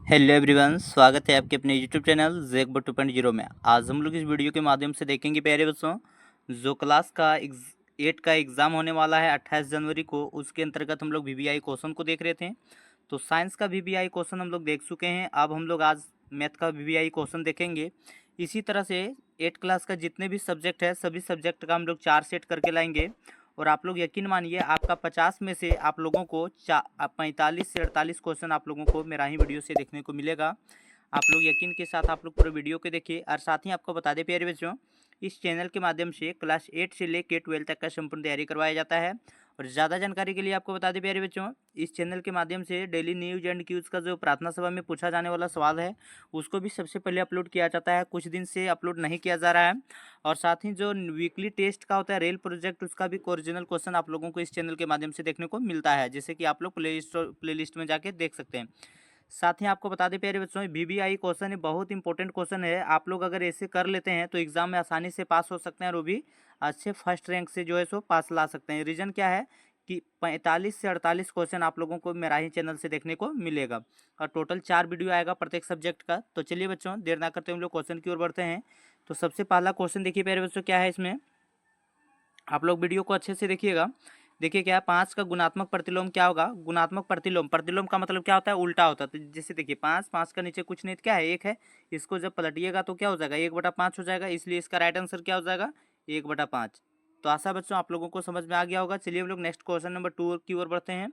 Hello everyone, स्वागत है आपके अपने यूट्यूब चैनल ज़ेकबो 2.0 में। आज हम लोग इस वीडियो के माध्यम से देखेंगे प्यारे बच्चों, जो क्लास का 8 का एग्ज़ाम होने वाला है 28 जनवरी को, उसके अंतर्गत हम लोग वीवीआई क्वेश्चन को देख रहे थे। तो साइंस का वीवीआई क्वेश्चन हम लोग देख चुके हैं। अब हम लोग आज मैथ का वीवीआई क्वेश्चन देखेंगे। इसी तरह से 8 क्लास का जितने भी सब्जेक्ट है, सभी सब्जेक्ट का हम लोग 4 सेट करके लाएंगे। और आप लोग यकीन मानिए, आपका 50 में से आप लोगों को 45 से 48 क्वेश्चन आप लोगों को मेरा ही वीडियो से देखने को मिलेगा। आप लोग यकीन के साथ आप लोग पूरे वीडियो को देखिए। और साथ ही आपको बता दें प्यारे बच्चों, इस चैनल के माध्यम से क्लास 8 से लेकर 12 तक का संपूर्ण तैयारी करवाया जाता है। और ज़्यादा जानकारी के लिए आपको बता दें प्यारे बच्चों, इस चैनल के माध्यम से डेली न्यूज एंड क्यूज का जो प्रार्थना सभा में पूछा जाने वाला सवाल है, उसको भी सबसे पहले अपलोड किया जाता है। कुछ दिन से अपलोड नहीं किया जा रहा है। और साथ ही जो वीकली टेस्ट का होता है रेल प्रोजेक्ट, उसका भी ओरिजिनल क्वेश्चन आप लोगों को इस चैनल के माध्यम से देखने को मिलता है, जैसे कि आप लोग प्लेलिस्ट में जाके देख सकते हैं। साथ ही आपको बता दें प्यारे बच्चों, वीवीआई क्वेश्चन बहुत इंपॉर्टेंट क्वेश्चन है। आप लोग अगर ऐसे कर लेते हैं तो एग्जाम में आसानी से पास हो सकते हैं, और वो भी अच्छे फर्स्ट रैंक से जो है सो पास ला सकते हैं। रीज़न क्या है कि 45 से 48 क्वेश्चन आप लोगों को मेरा ही चैनल से देखने को मिलेगा। और टोटल 4 वीडियो आएगा प्रत्येक सब्जेक्ट का। तो चलिए बच्चों, देर ना करते हम लोग क्वेश्चन की ओर बढ़ते हैं। तो सबसे पहला क्वेश्चन देखिए प्यारे बच्चों, क्या है इसमें, आप लोग वीडियो को अच्छे से देखिएगा। देखिए क्या है, 5 का गुणात्मक प्रतिलोम क्या होगा। गुणात्मक प्रतिलोम, प्रतिलोम का मतलब क्या होता है, उल्टा होता है। तो जैसे देखिए 5 का नीचे कुछ नहीं, क्या है, 1 है। इसको जब पलटिएगा तो क्या हो जाएगा, 1/5 हो जाएगा। इसलिए इसका राइट आंसर क्या हो जाएगा, 1/5। तो आशा बच्चों आप लोगों को समझ में आ गया होगा। चलिए हम लोग नेक्स्ट क्वेश्चन नंबर 2 की ओर बढ़ते हैं।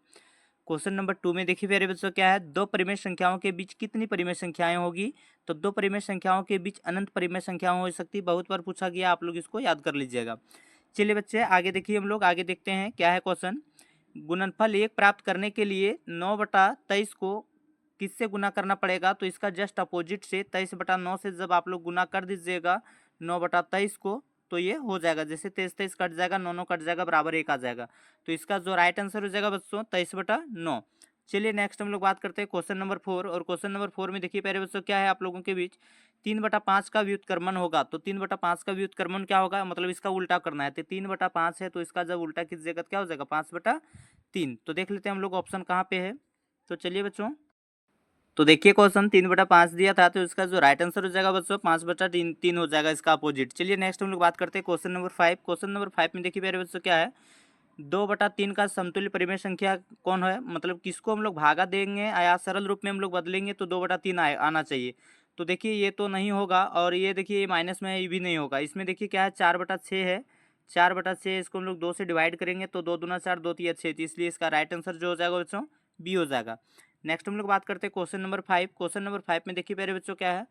क्वेश्चन नंबर 2 में देखिए प्यारे बच्चों, क्या है, दो परिमेय संख्याओं के बीच कितनी परिमेय संख्याएं होगी। तो दो परिमेय संख्याओं के बीच अनंत परिमेय संख्याएं हो सकती है। बहुत बार पूछा गया, आप लोग इसको याद कर लीजिएगा। चलिए बच्चे आगे देखिए, हम लोग आगे देखते हैं क्या है क्वेश्चन। गुणनफल 1 प्राप्त करने के लिए 9/23 को किससे गुना करना पड़ेगा। तो इसका जस्ट अपोजिट से 23/9 से जब आप लोग गुना कर दीजिएगा 9/23 को, तो ये हो जाएगा। जैसे 23 कट जाएगा, 9 कट जाएगा, बराबर 1 आ जाएगा। तो इसका जो राइट आंसर हो जाएगा बच्चों 23/9। चलिए नेक्स्ट हम लोग बात करते हैं क्वेश्चन नंबर 4। और क्वेश्चन नंबर 4 में देखिए प्यारे बच्चों, क्या है, आप लोगों के बीच 3/5 का व्युत्क्रमण होगा। तो 3/5 का व्युत्क्रमण क्या होगा, मतलब इसका उल्टा करना है। तो 3/5 है, तो इसका जब उल्टा कीजिएगा तो क्या हो जाएगा, 5/3। तो देख लेते हैं हम लोग ऑप्शन कहाँ पे है। तो चलिए बच्चों, तो देखिए क्वेश्चन 3/5 दिया था, तो इसका जो राइट आंसर हो जाएगा बच्चों 5/3 हो जाएगा, इसका अपोजिट। चलिए नेक्स्ट हम लोग बात करते हैं क्वेश्चन नंबर 5। क्वेश्चन नंबर 5 में देखिए प्यारे बच्चों, क्या है, 2/3 का समतुल्य परिमेय संख्या कौन है। मतलब किसको हम लोग भागा देंगे या सरल रूप में हम लोग बदलेंगे तो 2/3 आना चाहिए। तो देखिए ये तो नहीं होगा, और ये देखिए ये माइनस में है, ये भी नहीं होगा। इसमें देखिए क्या है, 4/6 है। 4/6 इसको हम लोग 2 से डिवाइड करेंगे तो 2 दूना 4, 2 तिया 6, इसलिए इसका राइट आंसर जो हो जाएगा बच्चों बी हो जाएगा। नेक्स्ट हम लोग बात करते हैं क्वेश्चन नंबर 5। क्वेश्चन नंबर 5 में देखिए प्यारे बच्चों, क्या है,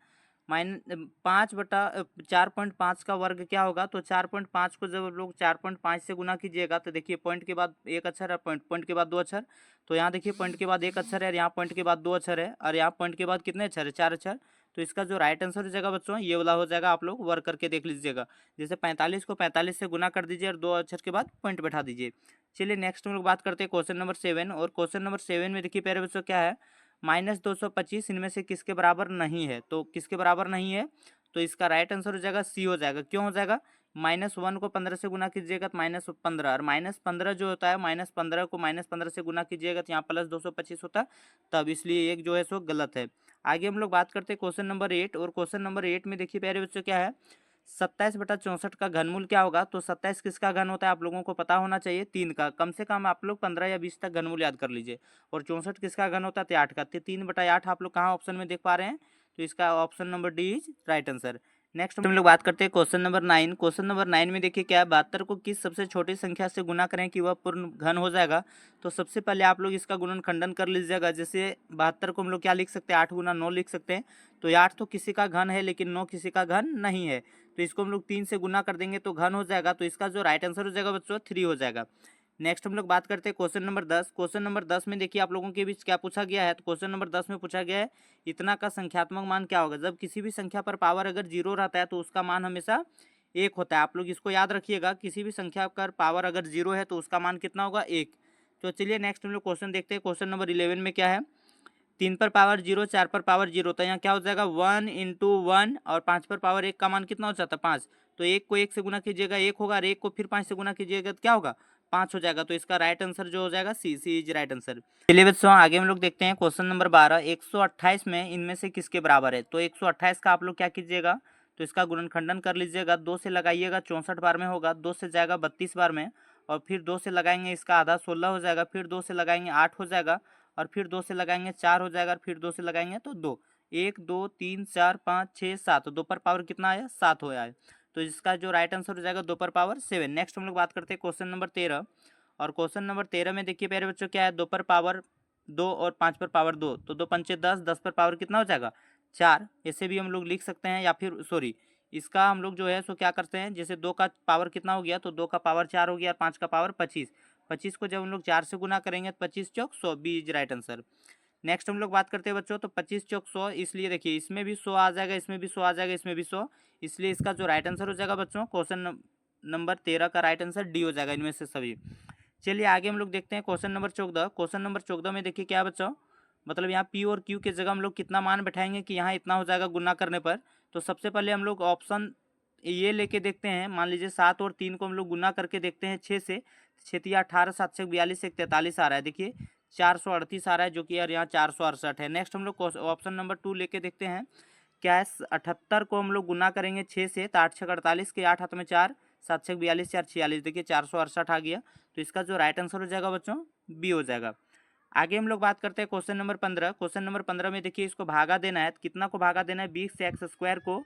4.5 का वर्ग क्या होगा। तो 4.5 को जब लोग 4.5 से गुना कीजिएगा तो देखिए पॉइंट के बाद एक अक्षर है, पॉइंट के बाद 2 अक्षर। तो यहाँ देखिए पॉइंट के बाद एक अक्षर है, और यहाँ पॉइंट के बाद 2 अक्षर है, और यहाँ पॉइंट के बाद कितने अक्षर है, 4 अक्षर। तो इसका जो राइट आंसर हो जाएगा बच्चों ये वाला हो जाएगा। आप लोग वर्क करके देख लीजिएगा। जैसे 45 को 45 से गुना कर दीजिए और 2 अक्षर के बाद पॉइंट बैठा दीजिए। चलिए नेक्स्ट हम लोग बात करते हैं क्वेश्चन नंबर 7। और क्वेश्चन नंबर 7 में देखिए प्यारे बच्चों, क्या है, -225 इनमें से किसके बराबर नहीं है। तो किसके बराबर नहीं है, तो इसका राइट आंसर हो जाएगा सी हो जाएगा। क्यों हो जाएगा, -1 को 15 से गुना कीजिएगा तो -15, और -15 जो होता है, -15 को -15 से गुना कीजिएगा तो यहाँ +225 होता है, तब इसलिए एक जो है सो गलत है। आगे हम लोग बात करते हैं क्वेश्चन नंबर 8। और क्वेश्चन नंबर 8 में देखिए प्यारे बच्चों, क्या है, 27/64 का घनमूल क्या होगा। तो 27 किसका घन होता है, आप लोगों को पता होना चाहिए, 3 का। कम से कम आप लोग 15 या 20 तक घनमूल याद कर लीजिए। और 64 किसका घन होता है, तो 8 का। तो 3/8 आप लोग कहाँ ऑप्शन में देख पा रहे हैं, तो इसका option number D is right answer. Next हम लोग बात करते हैं क्वेश्चन नंबर 9। क्वेश्चन नंबर 9 में देखिए क्या है, 72 को किस सबसे छोटी संख्या से गुना करें कि वह पूर्ण घन हो जाएगा। तो सबसे पहले आप लोग इसका गुणनखंडन कर लीजिएगा। जैसे 72 को हम लोग क्या लिख सकते हैं, 8 गुना 9 लिख सकते हैं। तो ये 8 तो किसी का घन है, लेकिन 9 किसी का घन नहीं है। तो इसको हम लोग 3 से गुना कर देंगे तो घन हो जाएगा। तो इसका जो राइट आंसर हो जाएगा बच्चों 3 हो जाएगा। नेक्स्ट हम लोग बात करते हैं क्वेश्चन नंबर 10। क्वेश्चन नंबर 10 में देखिए आप लोगों के बीच क्या पूछा गया है। तो क्वेश्चन नंबर 10 में पूछा गया है, इतना का संख्यात्मक मान क्या होगा। जब किसी भी संख्या पर पावर अगर 0 रहता है तो उसका मान हमेशा 1 होता है। आप लोग इसको याद रखिएगा, किसी भी संख्या पर पावर अगर 0 है तो उसका मान कितना होगा, 1। तो चलिए नेक्स्ट हम लोग क्वेश्चन देखते हैं। क्वेश्चन नंबर 11 में क्या है, 3 पर पावर 0, 4 पर पावर 0, तो यहाँ क्या हो जाएगा 1 × 1, और 5 पर पावर 1 का मान कितना हो जाता है, 5। तो 1 को 1 से गुना कीजिएगा 1 होगा, और 1 को फिर 5 से गुना कीजिएगा तो क्या होगा, 5 हो जाएगा। तो इसका राइट आंसर जो हो जाएगा सी, सी इज राइट आंसर। चलिए बच्चों आगे हम लोग देखते हैं क्वेश्चन नंबर 12। 128 में इनमें से किसके बराबर है? तो 128 का आप लोग क्या कीजिएगा, तो इसका गुणनखंडन कर लीजिएगा। 2 से लगाइएगा 64 बार में होगा, 2 से जाएगा 32 बार में, और फिर 2 से लगाएंगे इसका आधा 16 हो जाएगा, फिर 2 से लगाएंगे 8 हो जाएगा, और फिर 2 से लगाएंगे 4 हो जाएगा, और फिर 2 से लगाएंगे तो 2। 1 2 3 4 5 6 7, 2 पर पावर कितना आया? 7 हो आया। तो इसका जो राइट आंसर हो जाएगा 2 पर पावर 7। नेक्स्ट हम लोग बात करते हैं क्वेश्चन नंबर 13। और क्वेश्चन नंबर 13 में देखिए प्यारे बच्चों क्या है, 2 पर पावर 2 और 5 पर पावर 2, तो 2 पंचे 10, 10 पर पावर कितना हो जाएगा? 4। ऐसे भी हम लोग लिख सकते हैं, या फिर सॉरी इसका हम लोग जो है सो क्या करते हैं, जैसे 2 का पावर कितना हो गया, तो 2 का पावर 4 हो गया, 5 का पावर 25। 25 को जब हम लोग 4 से गुना करेंगे तो 25 चौक 100, B is right answer. Next हम लोग बात करते हैं बच्चों, तो 25 चौक 100, इसलिए देखिए इसमें भी 100 आ जाएगा, इसमें भी 100 आ जाएगा, इसमें भी 100, इसलिए इसका जो राइट आंसर हो जाएगा बच्चों क्वेश्चन नंबर 13 का राइट आंसर डी हो जाएगा इनमें से सभी। चलिए आगे हम लोग देखते हैं क्वेश्चन नंबर 14। क्वेश्चन नंबर 14 में देखिए क्या है बच्चों, मतलब यहाँ पी और क्यू के जगह हम लोग कितना मान बैठाएंगे कि यहाँ इतना हो जाएगा गुना करने पर। तो सबसे पहले हम लोग ऑप्शन ये लेके देखते हैं, मान लीजिए 7 और 3 को हम लोग गुना करके देखते हैं 6 से। 6 18, 7 से 42, 1 43 आ रहा है, देखिए 438 आ रहा है, जो कि यार यहाँ 468 है। नेक्स्ट हम लोग ऑप्शन नंबर 2 लेके देखते हैं, क्या है 78 को हम लोग गुना करेंगे 6 से, तो 8 6 48 के 8 हाथ में 4, 7 6 42, 4 46, देखिए 468 आ गया। तो इसका जो राइट आंसर हो जाएगा बच्चों बी हो जाएगा। आगे हम लोग बात करते हैं क्वेश्चन नंबर 15। क्वेश्चन नंबर 15 में देखिए इसको भागा देना है, कितना को भागा देना है, 20x² को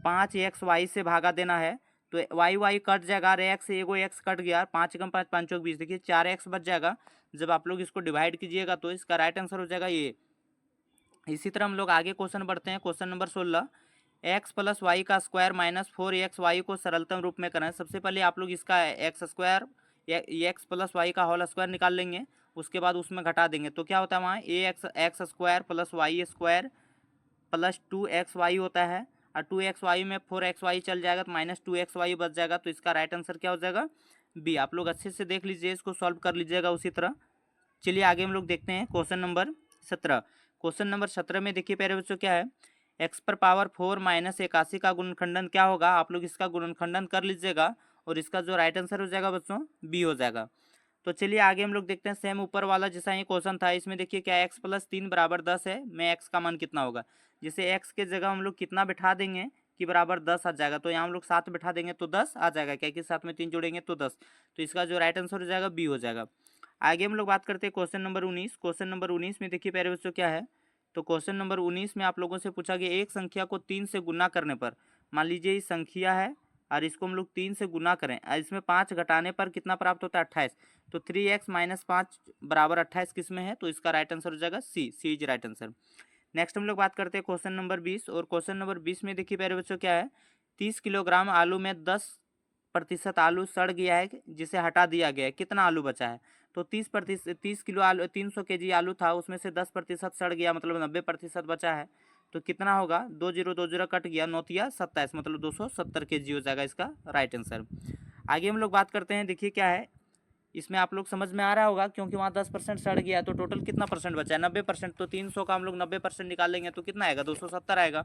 5xy से भागा देना है। तो वाई वाई कट जाएगा, अरे एक्स एगो एक्स कट गया, 5 कम 5 5 20, देखिए 4x बच जाएगा। जब आप लोग इसको डिवाइड कीजिएगा तो इसका राइट आंसर हो जाएगा ये। इसी तरह हम लोग आगे क्वेश्चन बढ़ते हैं, question number 16। X plus Y का स्क्वायर माइनस 4xy को सरलतम रूप में करें। सबसे पहले आप लोग इसका X square X plus Y का होल स्क्वायर निकाल लेंगे, उसके बाद उसमें घटा देंगे तो क्या होता है वहाँ a x square plus y square plus 2xy होता है, और 2xy में 4xy चल जाएगा तो माइनस 2xy बच जाएगा। तो इसका राइट आंसर क्या हो जाएगा? बी। आप लोग अच्छे से देख लीजिए, इसको सॉल्व कर लीजिएगा उसी तरह। चलिए आगे हम लोग देखते हैं क्वेश्चन नंबर 17। क्वेश्चन नंबर 17 में देखिए प्यारे बच्चों क्या है, एक्स पर पावर 4 माइनस 81 का गुणनखंडन क्या होगा? आप लोग इसका गुणनखंडन कर लीजिएगा, और इसका जो राइट आंसर हो जाएगा बच्चों बी हो जाएगा। तो चलिए आगे हम लोग देखते हैं, सेम ऊपर वाला जैसा ये क्वेश्चन था, इसमें देखिए क्या एक्स प्लस 3 बराबर 10 है, में एक्स का मान कितना होगा? जैसे एक्स के जगह हम लोग कितना बैठा देंगे कि बराबर 10 आ जाएगा, तो यहाँ हम लोग 7 बैठा देंगे तो 10 आ जाएगा, क्या कि साथ में 3 जोड़ेंगे तो 10। तो इसका जो राइट आंसर हो जाएगा बी हो जाएगा। आगे हम लोग बात करते हैं क्वेश्चन नंबर 19। क्वेश्चन नंबर 19 में देखिए प्यारे बच्चों क्या है, तो क्वेश्चन नंबर 19 में आप लोगों से पूछा गया एक संख्या को 3 से गुना करने पर, मान लीजिए ये संख्या है और इसको हम लोग 3 से गुना करें, इसमें 5 घटाने पर कितना प्राप्त होता है? 28। तो 3x माइनस 5 बराबर 28 किस में है? तो इसका राइट आंसर हो जाएगा सी, सी इज राइट आंसर। नेक्स्ट हम लोग बात करते हैं क्वेश्चन नंबर 20। और क्वेश्चन नंबर 20 में देखिए प्यारे बच्चों क्या है, 30 किलोग्राम आलू में 10% आलू सड़ गया है, जिसे हटा दिया गया है, कितना आलू बचा है? तो 30 किलो आलू, 300 kg आलू था, उसमें से 10% सड़ गया, मतलब 90% बचा है। तो कितना होगा? 2 0 2 0 कट गया, 9 तिया 27, मतलब 270 kg हो जाएगा इसका राइट आंसर। आगे हम लोग बात करते हैं, देखिए क्या है, इसमें आप लोग समझ में आ रहा होगा, क्योंकि वहाँ 10% सड़ गया, तो टोटल कितना परसेंट बचा है? 90%। तो 300 का हम लोग 90% निकाल लेंगे तो कितना आएगा? 270 आएगा।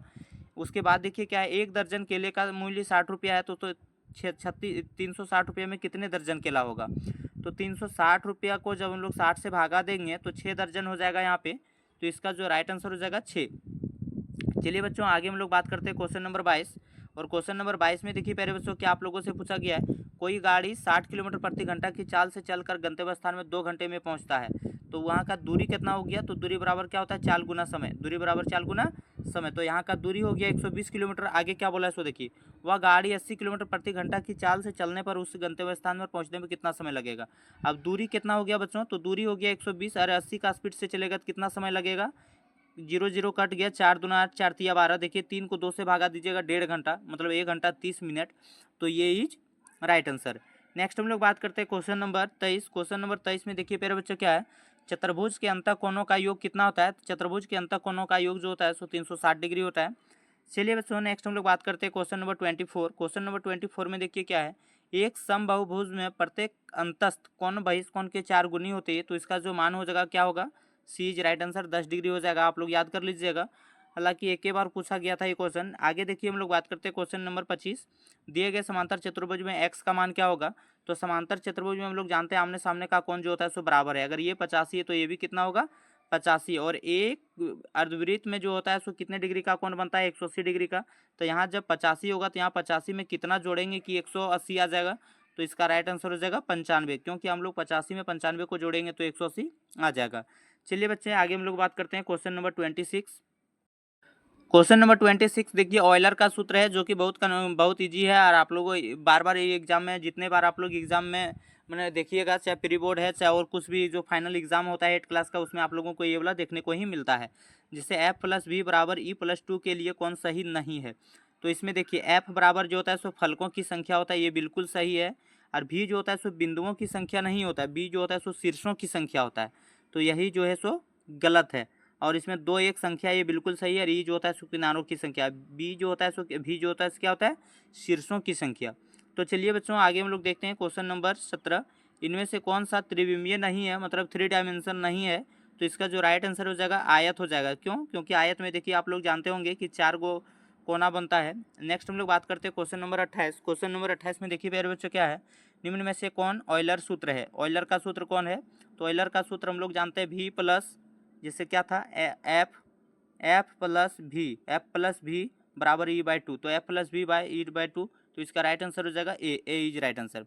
उसके बाद देखिए क्या है, 1 दर्जन केले का मूल्य 60 रुपया है, तो 360 रुपये में कितने दर्जन केला होगा? तो 360 रुपया को जब हम लोग 60 से भागा देंगे तो 6 दर्जन हो जाएगा यहाँ पे। तो इसका जो राइट आंसर हो जाएगा 6। चलिए बच्चों आगे हम लोग बात करते हैं क्वेश्चन नंबर 22। और क्वेश्चन नंबर 22 में देखिए प्यारे बच्चों क्या आप लोगों से पूछा गया है, कोई गाड़ी 60 किलोमीटर प्रति घंटा की चाल से चलकर गंतव्य स्थान में 2 घंटे में पहुंचता है, तो वहाँ का दूरी कितना हो गया? तो दूरी बराबर क्या होता है? 4 गुना समय। दूरी बराबर 4 गुना समय, तो यहाँ का दूरी हो गया 120 किलोमीटर। आगे क्या बोला है सो देखिए, वह गाड़ी 80 किलोमीटर प्रति घंटा की चाल से चलने पर उस गंतव्य स्थान पर पहुँचने में कितना समय लगेगा? अब दूरी कितना हो गया बच्चों? तो दूरी हो गया 120, अरे 80 का स्पीड से चलेगा तो कितना समय लगेगा? 0 0 कट गया, 4 दूना 8, 4 तिया 12, देखिए 3 को 2 से भागा दीजिएगा, 1.5 घंटा, मतलब 1 घंटा 30 मिनट। तो ये इज राइट आंसर। नेक्स्ट हम लोग बात करते हैं क्वेश्चन नंबर 23। क्वेश्चन नंबर 23 में देखिए प्यारे बच्चों क्या है, चतुर्भुज के अंतः कोणों का योग कितना होता है? चतुर्भुज के अंतः कोणों का योग जो होता है सो 360 डिग्री होता है। चलिए बच्चों नेक्स्ट हम लोग बात करते हैं क्वेश्चन नंबर 24। क्वेश्चन नंबर 24 में देखिए क्या है, एक समबाहुभुज में प्रत्येक अंतस्थ कोण बहिष्कोण के 4 गुनी होते हैं, तो इसका जो मान हो जाएगा क्या होगा? सी इज राइट आंसर, 10 डिग्री हो जाएगा। आप लोग याद कर लीजिएगा। हालांकि एक ही बार पूछा गया था ये क्वेश्चन। आगे देखिए हम लोग बात करते हैं क्वेश्चन नंबर 25। दिए गए समांतर चतुर्भुज में एक्स का मान क्या होगा। तो समांतर चतुर्भुज में हम लोग जानते हैं आमने सामने का कोण जो होता है सो बराबर है। अगर ये 85 है तो ये भी कितना होगा 85, और एक अर्धवृत्त में जो होता है सो कितने डिग्री का कोण बनता है 180 डिग्री का। तो यहाँ जब 85 होगा तो यहाँ 85 में कितना जोड़ेंगे कि 180 आ जाएगा। तो इसका राइट आंसर हो जाएगा 95, क्योंकि हम लोग 85 में 95 को जोड़ेंगे तो 180 आ जाएगा। चलिए बच्चे आगे हम लोग बात करते हैं क्वेश्चन नंबर 26। क्वेश्चन नंबर 26 देखिए ऑयलर का सूत्र है, जो कि बहुत इजी है, और आप लोगों को बार बार ये एग्जाम में जितने बार आप लोग एग्जाम में मैंने देखिएगा, चाहे प्री बोर्ड है चाहे और कुछ भी जो फाइनल एग्जाम होता है 8 क्लास का, उसमें आप लोगों को ये वाला देखने को ही मिलता है। जिससे एफ प्लस बी बराबर ई प्लस 2 के लिए कौन सही नहीं है। तो इसमें देखिए एफ बराबर जो होता है सो फलकों की संख्या होता है, ये बिल्कुल सही है। और भी जो होता है सो बिंदुओं की संख्या नहीं होता है, बी जो होता है सो शीर्षों की संख्या होता है। तो यही जो है सो गलत है। और इसमें 2 एक संख्या ये बिल्कुल सही है। और ई जो होता है सो किनारों की संख्या, बी जो होता है सो भी जो होता है क्या होता है शीर्षों की संख्या। तो चलिए बच्चों आगे हम लोग देखते हैं क्वेश्चन नंबर 17। इनमें से कौन सा त्रिविमीय नहीं है, मतलब 3 डायमेंशन नहीं है। तो इसका जो राइट आंसर हो जाएगा आयत हो जाएगा। क्यों? क्योंकि आयत में देखिए आप लोग जानते होंगे कि 4 गो कोना बनता है। नेक्स्ट हम लोग बात करते हैं क्वेश्चन नंबर 28। क्वेश्चन नंबर 28 में देखिए प्यारे बच्चों क्या है, निम्न में से कौन ऑयलर सूत्र है। ऑयलर का सूत्र कौन है। तो ऑयलर का सूत्र हम लोग जानते हैं भी प्लस, जिससे क्या था एफ प्लस भी बराबर ई बाई 2। तो एफ प्लस भी बाई ई बाई 2। तो इसका राइट आंसर हो जाएगा ए इज राइट आंसर।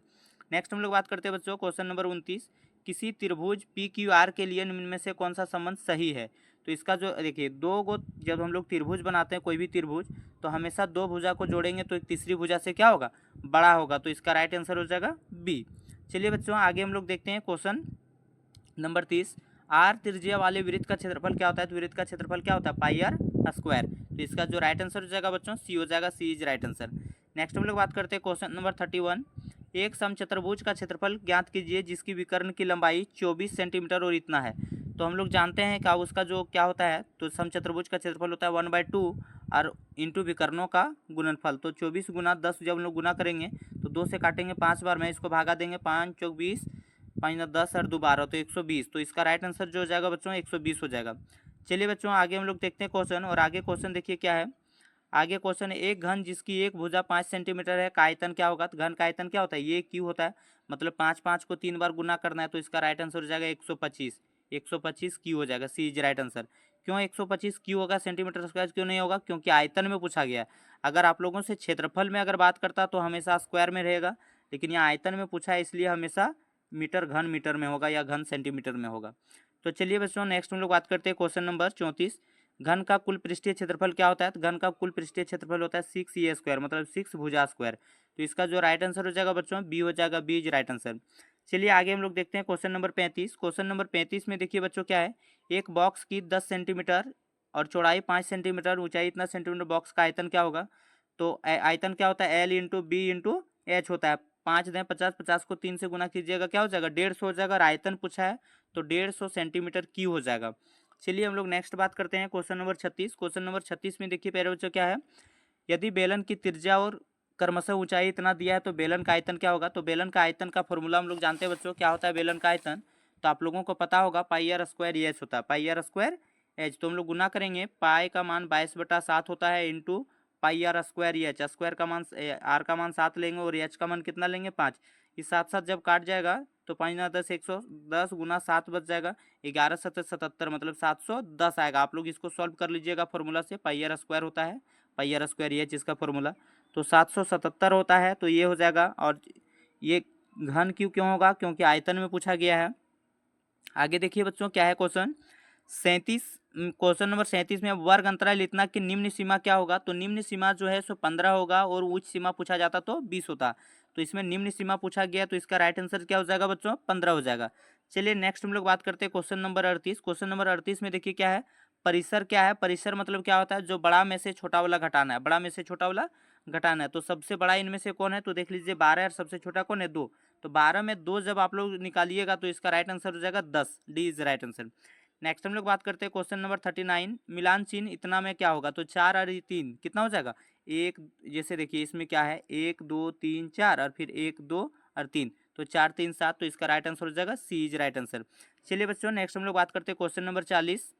नेक्स्ट हम लोग बात करते हैं बच्चों क्वेश्चन नंबर 29। किसी त्रिभुज पी क्यू आर के लिए निम्न में से कौन सा संबंध सही है। तो इसका जो देखिए दो गो जब हम लोग त्रिभुज बनाते हैं कोई भी त्रिभुज, तो हमेशा 2 भुजा को जोड़ेंगे तो एक तीसरी भुजा से क्या होगा बड़ा होगा। तो इसका राइट आंसर हो जाएगा बी। चलिए बच्चों आगे हम लोग देखते हैं क्वेश्चन नंबर 30। आर त्रिज्या वाले वृत्त का क्षेत्रफल क्या होता है। तो वृत्त का क्षेत्रफल क्या होता है पाई आर स्क्वायर। तो इसका जो राइट आंसर हो जाएगा बच्चों सी हो जाएगा, सी इज राइट आंसर। नेक्स्ट हम लोग बात करते हैं क्वेश्चन नंबर 31। एक समचतुर्भुज का क्षेत्रफल ज्ञात कीजिए जिसकी विकर्ण की लंबाई 24 सेंटीमीटर और इतना है। तो हम लोग जानते हैं क्या उसका जो क्या होता है, तो समचतुर्भुज का क्षेत्रफल होता है 1/2 और इंटू विकर्णों का गुणनफल। तो 24 गुना 10 जब हम लोग गुना करेंगे तो 2 से काटेंगे 5 बार में, इसको भागा देंगे 5 चौक 20, 5 10 और 2 12, तो 120। तो इसका राइट आंसर जो हो जाएगा बच्चों 120 हो जाएगा। चलिए बच्चों आगे हम लोग देखते हैं क्वेश्चन, और आगे क्वेश्चन देखिए क्या है। आगे क्वेश्चन है एक घन जिसकी एक भुजा 5 सेंटीमीटर है का आयतन क्या होगा। तो घन का आयतन क्या होता है, ये क्यू होता है, मतलब 5 5 को 3 बार गुना करना है। तो इसका राइट आंसर हो जाएगा 125, 125 क्यू हो जाएगा, सी इज राइट आंसर। क्यों 125 क्यू होगा, सेंटीमीटर स्क्वायर क्यों नहीं होगा, क्योंकि आयतन में पूछा गया है। अगर आप लोगों से क्षेत्रफल में अगर बात करता तो हमेशा स्क्वायर में रहेगा, लेकिन यहाँ आयतन में पूछा है इसलिए हमेशा मीटर घन मीटर में होगा या घन सेंटीमीटर में होगा। तो चलिए बच्चों नेक्स्ट हम लोग बात करते हैं क्वेश्चन नंबर 34। घन का कुल पृष्ठीय क्षेत्रफल क्या होता है। तो घन का कुल पृष्ठीय क्षेत्रफल होता है 6a², मतलब 6 भुजा स्क्वायर। तो इसका जो राइट आंसर हो जाएगा बच्चों बी हो जाएगा, बी इज राइट आंसर। चलिए आगे हम लोग देखते हैं क्वेश्चन नंबर 35। क्वेश्चन नंबर 35 में देखिए बच्चों क्या है, एक बॉक्स की 10 सेंटीमीटर और चौड़ाई 5 सेंटीमीटर, ऊंचाई इतना सेंटीमीटर, बॉक्स का आयतन क्या होगा। तो आयतन क्या होता है L into B into H होता है। 5 दें 50, 50 को 3 से गुना कीजिएगा क्या हो जाएगा 150 हो जाएगा। और आयतन पूछा है तो 150 सेंटीमीटर क्यूब हो जाएगा। चलिए हम लोग नेक्स्ट बात करते हैं क्वेश्चन नंबर 36। क्वेश्चन नंबर 36 में देखिए प्यारे बच्चों क्या है, यदि बेलन की त्रिज्या और क्रमशः ऊंचाई इतना दिया है तो बेलन का आयतन क्या होगा। तो बेलन का आयतन का फॉर्मूला हम लोग जानते हैं बच्चों, क्या होता है बेलन का आयतन। तो आप लोगों को पता होगा पाई आर स्क्वायर एच होता है, पाई आर स्क्वायर एच। तो हम लोग गुना करेंगे, पाई का मान 22/7 होता है into pi R square H. Square का मान आर का मान 7 लेंगे और एच का मान कितना लेंगे 5। इस 7 जब काट जाएगा तो 5 9 10 110 गुना 7 बच जाएगा 11 7 77, मतलब 710 आएगा। आप लोग इसको सॉल्व कर लीजिएगा फॉर्मूला से, पाई आर स्क्वायर होता है पाई आर स्क्वायर एच इसका फॉर्मूला। तो 777 होता है, तो ये हो जाएगा। और ये घन क्यों होगा, क्योंकि आयतन में पूछा गया है। आगे देखिए बच्चों क्या है क्वेश्चन 37। क्वेश्चन नंबर 37 में वर्ग अंतराल इतना कि निम्न सीमा क्या होगा। तो निम्न सीमा जो है सो 15 होगा और उच्च सीमा पूछा जाता तो 20 होता। तो इसमें निम्न सीमा पूछा गया तो इसका राइट आंसर क्या हो जाएगा बच्चों 15 हो जाएगा। चलिए नेक्स्ट हम लोग बात करते हैं क्वेश्चन नंबर 38। क्वेश्चन नंबर 38 में देखिए क्या है, परिसर क्या है। परिसर मतलब क्या होता है, जो बड़ा में से छोटा वाला घटाना है, बड़ा में से छोटा वाला घटाना है। तो सबसे बड़ा इनमें से कौन है, तो देख लीजिए 12 और सबसे छोटा कौन है 2। तो 12 में 2 जब आप लोग निकालिएगा तो इसका राइट आंसर हो जाएगा 10, D is right answer. Next हम लोग बात करते हैं क्वेश्चन नंबर 39। मिलान चिन्ह इतना में क्या होगा। तो 4 और 3 कितना हो जाएगा एक, जैसे देखिए इसमें क्या है 1 2 3 4 और फिर 1 2 और 3, तो 4 3 7। तो इसका राइट आंसर हो जाएगा सी इज राइट आंसर। चलिए बच्चों नेक्स्ट हम लोग बात करते हैं क्वेश्चन नंबर 40।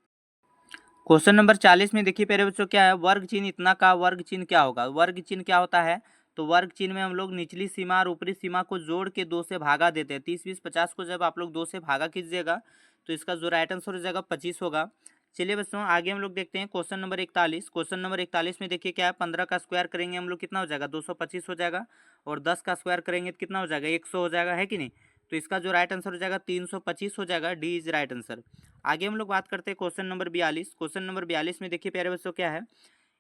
क्वेश्चन नंबर 40 में देखिए प्यारे बच्चों क्या है, वर्ग चिन्ह इतना का वर्ग चिन्ह क्या होगा। वर्ग चिन्ह क्या होता है, तो वर्ग चिन्ह में हम लोग निचली सीमा और ऊपरी सीमा को जोड़ के 2 से भागा देते हैं। 30, 20, 50 को जब आप लोग 2 से भागा कीजिएगा तो इसका जो राइट आंसर हो जाएगा 25 होगा। चलिए बच्चों आगे हम लोग देखते हैं क्वेश्चन नंबर 41। क्वेश्चन नंबर 41 में देखिए क्या है, 15 का स्क्वायर करेंगे हम लोग कितना हो जाएगा, 225 हो जाएगा। और 10 का स्क्वायर करेंगे तो कितना हो जाएगा, 100 हो जाएगा, है कि नहीं। तो इसका जो राइट आंसर हो जाएगा 325 हो जाएगा। D is right answer. आगे हम लोग बात करते हैं क्वेश्चन नंबर 42। क्वेश्चन नंबर 42 में देखिए प्यारे बच्चों क्या है,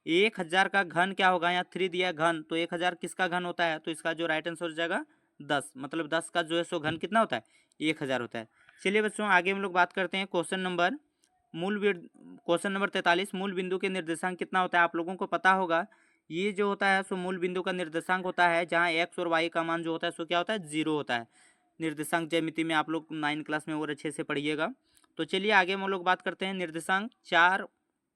1000 का घन क्या होगा। यहाँ 3 दिया घन, तो 1000 किसका घन होता है, तो इसका जो राइट आंसर हो जाएगा 10, मतलब 10 का जो है सो घन कितना होता है, 1000 होता है। चलिए बच्चों आगे हम लोग बात करते हैं क्वेश्चन नंबर क्वेश्चन नंबर 43। मूल बिंदु के निर्देशांक कितना होता है। आप लोगों को पता होगा ये जो होता है सो मूल बिंदु का निर्देशांक होता है, जहाँ एक्स और वाई का मान जो होता है सो क्या होता है, 0 होता है। निर्देशांक ज्यामिति में आप लोग 9 क्लास में और अच्छे से पढ़िएगा। तो चलिए आगे हम लोग बात करते हैं, निर्देशांक 4,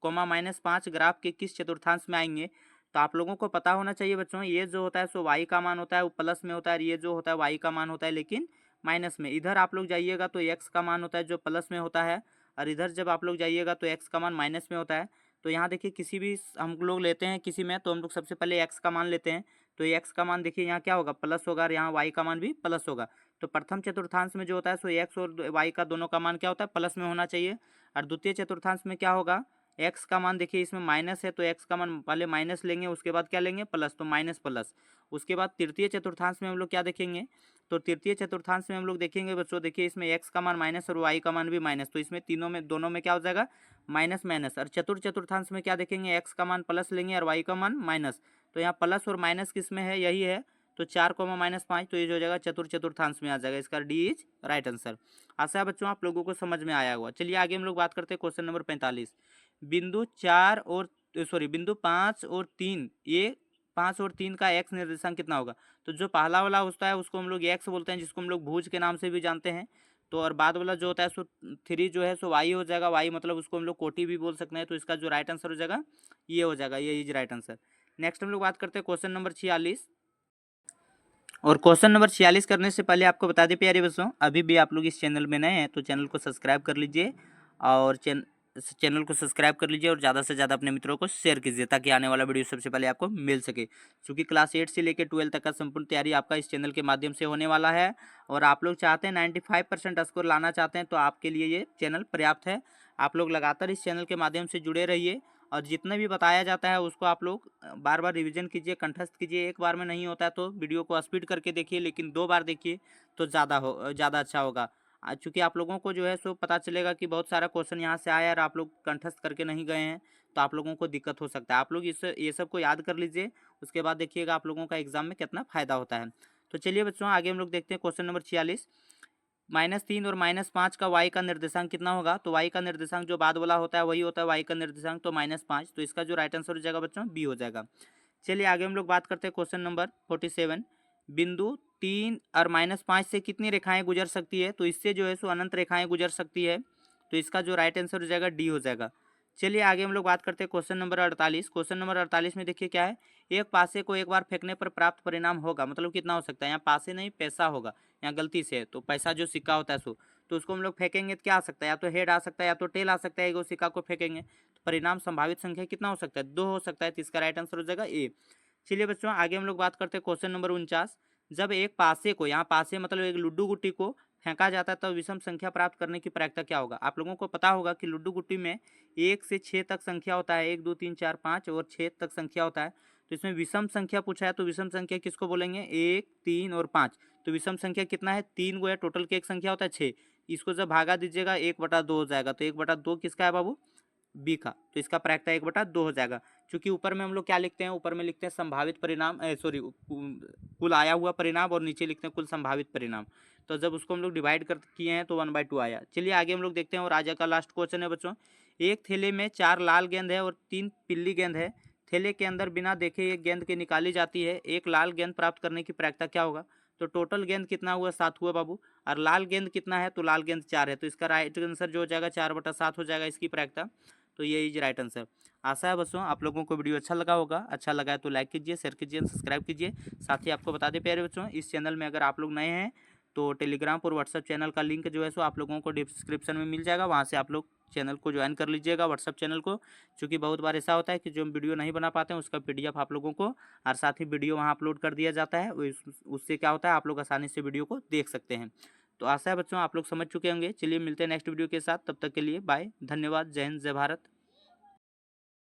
-5 ग्राफ के किस चतुर्थांश में आएंगे। तो आप लोगों को पता होना चाहिए बच्चों, ये जो होता है सो वाई का मान होता है वो प्लस में होता है, और ये जो होता है वाई का मान होता है लेकिन माइनस में। इधर आप लोग जाइएगा तो एक्स का मान होता है जो प्लस में होता है, और इधर जब आप लोग जाइएगा तो एक्स का मान माइनस में होता है। तो यहाँ देखिए किसी भी हम लोग लेते हैं किसी में, तो हम लोग सबसे पहले एक्स का मान लेते हैं। तो एक्स का मान देखिए यहाँ क्या होगा, प्लस होगा, और यहाँ वाई का मान भी प्लस होगा। तो प्रथम चतुर्थांश में जो होता है सो एक्स और वाई का दोनों का मान क्या होता है, प्लस में होना चाहिए। और द्वितीय चतुर्थांश में क्या होगा, एक्स का मान देखिए इसमें माइनस है, तो एक्स का मान पहले माइनस लेंगे, उसके बाद क्या लेंगे, प्लस, तो माइनस प्लस। उसके बाद तृतीय चतुर्थांश में हम लोग क्या देखेंगे, तो तृतीय चतुर्थांश में हम लोग देखेंगे बच्चों, देखिए इसमें एक्स का मान माइनस और वाई का मान भी माइनस, तो इसमें तीनों में दोनों में क्या हो जाएगा, माइनस माइनस। और चतुर्थांश में क्या देखेंगे, एक्स का मान प्लस लेंगे और वाई का मान माइनस। तो यहाँ प्लस और माइनस किस में है, यही है। तो 4, -5, तो ये जो हो जाएगा चतुर्थांश में आ जाएगा। इसका डी इज राइट आंसर। आशा है बच्चों आप लोगों को समझ में आया हुआ। चलिए आगे हम लोग बात करते हैं क्वेश्चन नंबर 45। बिंदु 5 और 3, ये 5 और 3 का एक्स निर्देशांक कितना होगा। तो जो पहला वाला होता है उसको हम लोग एक्स बोलते हैं, जिसको हम लोग भुज के नाम से भी जानते हैं। तो और बाद वाला जो होता है सो 3 जो है सो वाई हो जाएगा। वाई मतलब उसको हम लोग कोटि भी बोल सकते हैं। तो इसका जो राइट आंसर हो जाएगा ये हो जाएगा, ये इज राइट आंसर। नेक्स्ट हम लोग बात करते हैं क्वेश्चन नंबर 46। और क्वेश्चन नंबर 46 करने से पहले आपको बता दें प्यारे बच्चों, अभी भी आप लोग इस चैनल में नए हैं तो चैनल को सब्सक्राइब कर लीजिए, और चैनल को सब्सक्राइब कर लीजिए, और ज़्यादा से ज़्यादा अपने मित्रों को शेयर कीजिए ताकि आने वाला वीडियो सबसे पहले आपको मिल सके। क्योंकि क्लास 8 से लेकर 12 तक का संपूर्ण तैयारी आपका इस चैनल के माध्यम से होने वाला है, और आप लोग चाहते हैं 95% स्कोर लाना चाहते हैं तो आपके लिए ये चैनल पर्याप्त है। आप लोग लगातार इस चैनल के माध्यम से जुड़े रहिए, और जितना भी बताया जाता है उसको आप लोग बार बार रिवीजन कीजिए, कंठस्थ कीजिए। एक बार में नहीं होता है तो वीडियो को स्पीड करके देखिए, लेकिन 2 बार देखिए तो ज़्यादा अच्छा होगा। चूँकि आप लोगों को जो है सो पता चलेगा कि बहुत सारा क्वेश्चन यहाँ से आया और आप लोग कंठस्थ करके नहीं गए हैं, तो आप लोगों को दिक्कत हो सकता है। आप लोग ये सब को याद कर लीजिए, उसके बाद देखिएगा आप लोगों का एग्जाम में कितना फ़ायदा होता है। तो चलिए बच्चों आगे हम लोग देखते हैं क्वेश्चन नंबर 46। -3 और -5 का y का निर्देशांक कितना होगा। तो y का निर्देशांक जो बाद वाला होता है वही होता है y का निर्देशांक, तो -5। तो इसका जो राइट आंसर हो जाएगा बच्चों बी हो जाएगा। चलिए आगे हम लोग बात करते हैं क्वेश्चन नंबर 47। बिंदु 3 और -5 से कितनी रेखाएं गुजर सकती है। तो इससे जो है सो अनंत रेखाएं गुजर सकती है। तो इसका जो राइट आंसर हो जाएगा डी हो जाएगा। चलिए आगे हम लोग बात करते हैं क्वेश्चन नंबर 48। क्वेश्चन नंबर 48 में देखिए क्या है, एक पासे को एक बार फेंकने पर प्राप्त परिणाम होगा, मतलब कितना हो सकता है, यहाँ पासे नहीं पैसा होगा, यहाँ गलती से है। तो पैसा जो सिक्का होता है सो, तो उसको हम लोग फेंकेंगे तो क्या आ सकता है, या तो हेड आ सकता है या तो टेल आ सकता है। एगो सिक्का को फेंकेंगे तो परिणाम संभावित संख्या कितना हो सकता है, 2 हो सकता है। तो इसका राइट आंसर हो जाएगा ए। चलिए बच्चों आगे हम लोग बात करते हैं क्वेश्चन नंबर 49। जब एक पासे को, यहाँ पासे मतलब एक लुड्डू गुट्टी को फेंका जाता है तो विषम संख्या प्राप्त करने की प्रक्रिया क्या होगा। आप लोगों को पता होगा कि लुड्डू गुट्टी में 1 से 6 तक संख्या होता है, 1 2 3 4 5 और 6 तक संख्या होता है। तो इसमें विषम संख्या पूछा है, तो विषम संख्या किसको बोलेंगे, 1 3 और 5। तो विषम संख्या कितना है, 3 गो है, टोटल की एक संख्या होता है 6। इसको जब भागा दीजिएगा 1/2 हो जाएगा। तो 1/2 किसका है बाबू, बी का। तो इसका प्रायिकता 1/2 हो जाएगा। क्योंकि ऊपर में हम लोग क्या लिखते हैं, ऊपर में लिखते हैं संभावित परिणाम, सॉरी कुल आया हुआ परिणाम, और नीचे लिखते हैं कुल संभावित परिणाम। तो जब उसको हम लोग डिवाइड कर किए हैं तो 1/2 आया। चलिए आगे हम लोग देखते हैं, और आज का लास्ट क्वेश्चन है बच्चों। एक थैले में 4 लाल गेंद है और 3 पीली गेंद है। थैले के अंदर बिना देखे एक गेंद के निकाली जाती है। एक लाल गेंद प्राप्त करने की प्रायिकता क्या होगा। तो टोटल गेंद कितना हुआ, 7 हुआ बाबू, और लाल गेंद कितना है, तो लाल गेंद 4 है। तो इसका राइट आंसर जो हो जाएगा 4/7 हो जाएगा इसकी प्रायिकता। तो ये इज राइट आंसर। आशा है बच्चों आप लोगों को वीडियो अच्छा लगा होगा। अच्छा लगा है तो लाइक कीजिए, शेयर कीजिए, सब्सक्राइब कीजिए। साथ ही आपको बता दें प्यारे बच्चों, इस चैनल में अगर आप लोग नए हैं तो टेलीग्राम और व्हाट्सअप चैनल का लिंक जो है सो आप लोगों को डिस्क्रिप्शन में मिल जाएगा, वहाँ से आप लोग चैनल को ज्वाइन कर लीजिएगा, व्हाट्सअप चैनल को। क्योंकि बहुत बार ऐसा होता है कि जो हम वीडियो नहीं बना पाते हैं उसका PDF आप लोगों को और साथ ही वीडियो वहाँ अपलोड कर दिया जाता है। उससे क्या होता है, आप लोग आसानी से वीडियो को देख सकते हैं। तो आशा है बच्चों आप लोग समझ चुके होंगे। चलिए मिलते हैं नेक्स्ट वीडियो के साथ, तब तक के लिए बाय, धन्यवाद, जय हिंद, जय भारत।